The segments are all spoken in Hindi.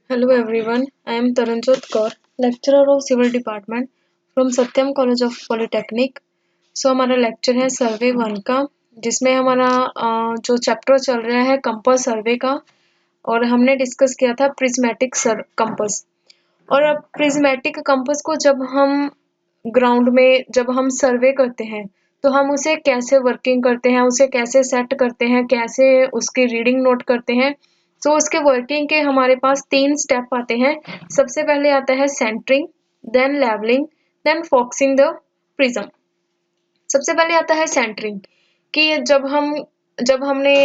Hello everyone, I am Taranjot Kaur, lecturer of Civil Department from Satyam College of Polytechnic. हमारा लेक्चर है सर्वे वन का, जिसमें हमारा जो चैप्टर चल रहा है कंपास सर्वे का, और हमने डिस्कस किया था प्रिज्मेटिक कंपास। और अब प्रिज्मेटिक कंपास को जब हम ग्राउंड में जब हम सर्वे करते हैं तो हम उसे कैसे वर्किंग करते हैं, उसे कैसे सेट करते हैं, कैसे उसकी रीडिंग नोट करते हैं। तो उसके वर्किंग के हमारे पास 3 स्टेप आते हैं। सबसे पहले आता है centring, then levelling, then focusing the prism. सबसे पहले आता है सेंटरिंग, कि जब हमने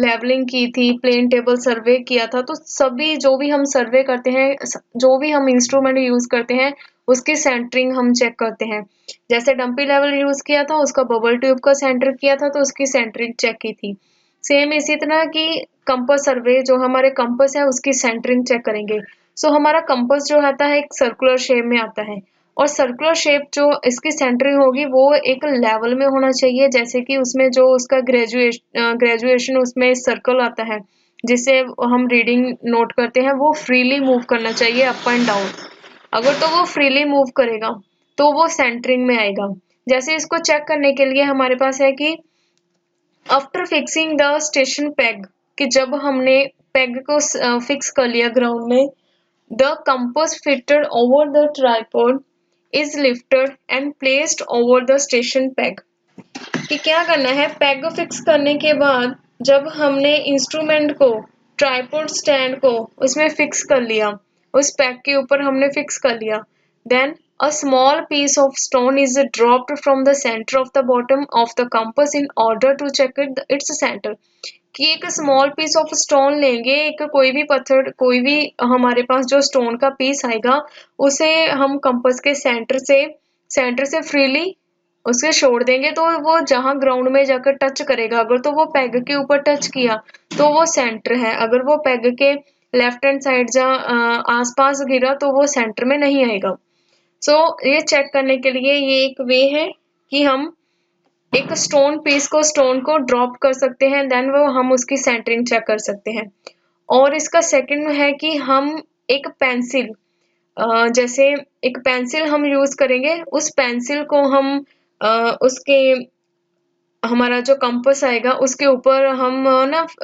लेवलिंग की थी, प्लेन टेबल सर्वे किया था, तो सभी जो भी हम सर्वे करते हैं, जो भी हम इंस्ट्रूमेंट यूज करते हैं, उसकी सेंटरिंग हम चेक करते हैं। जैसे डंपी लेवल यूज किया था, उसका बबल ट्यूब का सेंटर किया था, तो उसकी सेंटरिंग चेक की थी। सेम इसी तरह की कंपास सर्वे, जो हमारे कंपास है उसकी सेंटरिंग चेक करेंगे। सो हमारा कंपास जो आता है एक सर्कुलर शेप में आता है, और सर्कुलर शेप जो इसकी सेंटरिंग होगी वो एक लेवल में होना चाहिए। जैसे कि उसमें जो उसका ग्रेजुएशन उसमें सर्कल आता है, जिसे हम रीडिंग नोट करते हैं, वो फ्रीली मूव करना चाहिए अप एंड डाउन। अगर तो वो फ्रीली मूव करेगा तो वो सेंटरिंग में आएगा। जैसे इसको चेक करने के लिए हमारे पास है कि after fixing the station peg, कि जब हमने पेग को फिक्स कर लिया ग्राउंड में, the compass fitted over the tripod is lifted and placed over the station peg. कि क्या करना है, पेग फिक्स करने के बाद जब हमने इंस्ट्रूमेंट को, ट्राइपॉड स्टैंड को उसमें फिक्स कर लिया, उस पेग के ऊपर हमने फिक्स कर लिया, then a small piece of stone is dropped from the center of the bottom of the compass in order to check its center। कि एक स्मॉल पीस ऑफ स्टोन लेंगे, एक कोई भी पत्थर, कोई भी हमारे पास जो स्टोन का पीस आएगा, उसे हम कंपास के सेंटर से फ्रीली उसे छोड़ देंगे, तो वो जहां ग्राउंड में जाकर टच करेगा, अगर तो वो पेग के ऊपर टच किया तो वो सेंटर है, अगर वो पेग के लेफ्ट हैंड साइड जहाँ आसपास गिरा तो वो सेंटर में नहीं आएगा। ये चेक करने के लिए ये एक वे है कि हम एक स्टोन को ड्रॉप कर सकते हैं, देन वो हम उसकी सेंटरिंग चेक कर सकते हैं। और इसका सेकंड है कि हम एक पेंसिल, जैसे एक पेंसिल हम यूज करेंगे, उस पेंसिल को हम उसके हमारा जो कंपास आएगा उसके ऊपर हम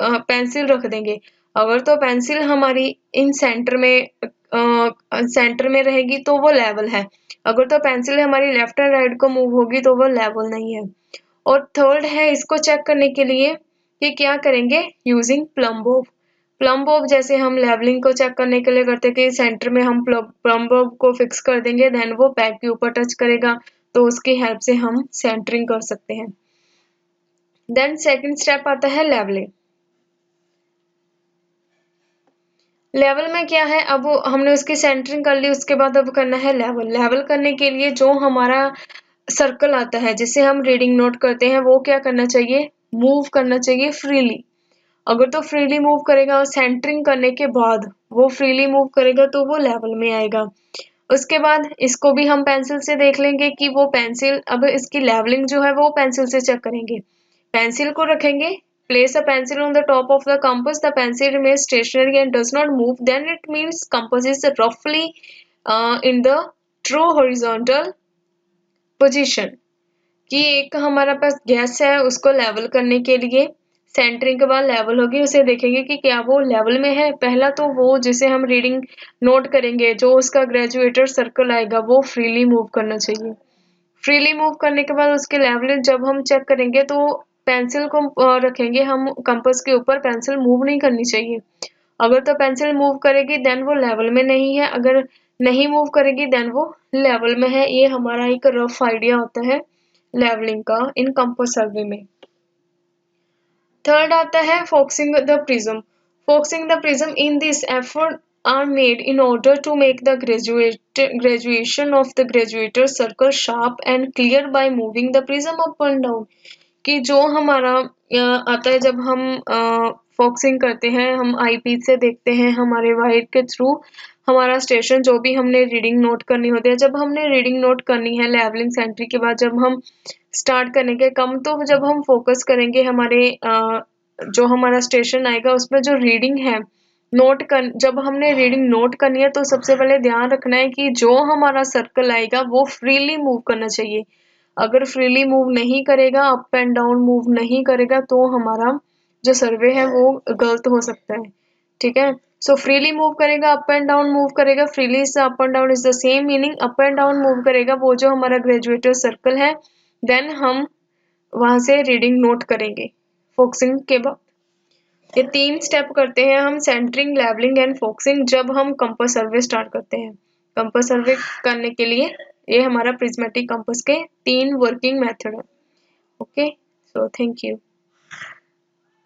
पेंसिल रख देंगे। अगर तो पेंसिल हमारी इन सेंटर में रहेगी तो वो लेवल है, अगर तो पेंसिल हमारी लेफ्ट एंड राइट को मूव होगी तो वो लेवल नहीं है। और थर्ड है, इसको चेक करने के लिए कि क्या करेंगे, using plum Bob. Plum Bob जैसे हम लेवलिंग को चेक करने के लिए करते हैं कि सेंटर में हम प्लम बॉब को फिक्स कर देंगे, देन वो पैक के ऊपर टच करेगा, तो उसकी हेल्प से हम सेंटरिंग कर सकते हैं। देन सेकंड स्टेप आता है लेवलिंग। लेवल में क्या है, अब हमने उसकी सेंटरिंग कर ली, उसके बाद अब करना है लेवल। लेवल करने के लिए जो हमारा सर्कल आता है जिसे हम रीडिंग नोट करते हैं, वो क्या करना चाहिए, मूव करना चाहिए फ्रीली। अगर तो फ्रीली मूव करेगा और सेंटरिंग करने के बाद वो फ्रीली मूव करेगा तो वो लेवल में आएगा। उसके बाद इसको भी हम पेंसिल से देख लेंगे कि वो पेंसिल, अब इसकी लेवलिंग जो है वो पेंसिल से चेक करेंगे। पेंसिल को रखेंगे, place a pencil on the top of the compass, the pencil remains stationary and does not move, then it means compass is roughly in the true horizontal position। कि एक हमारा पास गैस है, उसको लेवल करने के लिए सेंटरिंग के बाद लेवल होगी, उसे देखेंगे कि क्या वो लेवल में है। पहला तो वो जिसे हम रीडिंग नोट करेंगे, जो उसका ग्रेजुएटर सर्कल आएगा, वो फ्रीली मूव करना चाहिए। फ्रीली मूव करने के बाद उसके लेवल जब हम चेक करेंगे तो पेंसिल को रखेंगे हम कंपास के ऊपर, पेंसिल मूव नहीं करनी चाहिए। अगर तो पेंसिल मूव करेगी देन वो लेवल में नहीं है, अगर नहीं मूव करेगी देन वो लेवल में है। ये हमारा एक रफ आइडिया होता है लेवलिंग का इन कंपास सर्वे में। थर्ड आता है focusing the prism. Focusing the prism, in this effort are made in order to make the graduation of the graduator circle sharp and clear by moving the prism up and down। कि जो हमारा आता है जब हम फोकसिंग करते हैं, हम आईपीस से देखते हैं, हमारे वाइट के थ्रू हमारा स्टेशन जो भी हमने रीडिंग नोट करनी होती है, जब हमने रीडिंग नोट करनी है लेवलिंग सेंट्री के बाद जब हम स्टार्ट करेंगे कम, तो जब हम फोकस करेंगे हमारे जो हमारा स्टेशन आएगा उसमें जो रीडिंग है जब हमने रीडिंग नोट करनी है तो सबसे पहले ध्यान रखना है कि जो हमारा सर्कल आएगा वो फ्रीली मूव करना चाहिए। अगर फ्रीली मूव नहीं करेगा, अप एंड डाउन मूव नहीं करेगा, तो हमारा जो सर्वे है वो गलत हो सकता है। ठीक है, सो फ्रीली मूव करेगा, अप एंड डाउन मूव करेगा। फ्रीली से up and down is the same meaning. Up and down move करेगा वो जो हमारा ग्रेजुएटर सर्कल है, देन हम वहां से रीडिंग नोट करेंगे फोकसिंग के बाद। ये 3 स्टेप करते हैं हम, सेंटरिंग, लेवलिंग एंड फोकसिंग, जब हम कंपास सर्वे स्टार्ट करते हैं। कंपास सर्वे करने के लिए ये हमारा प्रिज्मेटिक कंपास के 3 वर्किंग मेथड है। Okay, so thank you.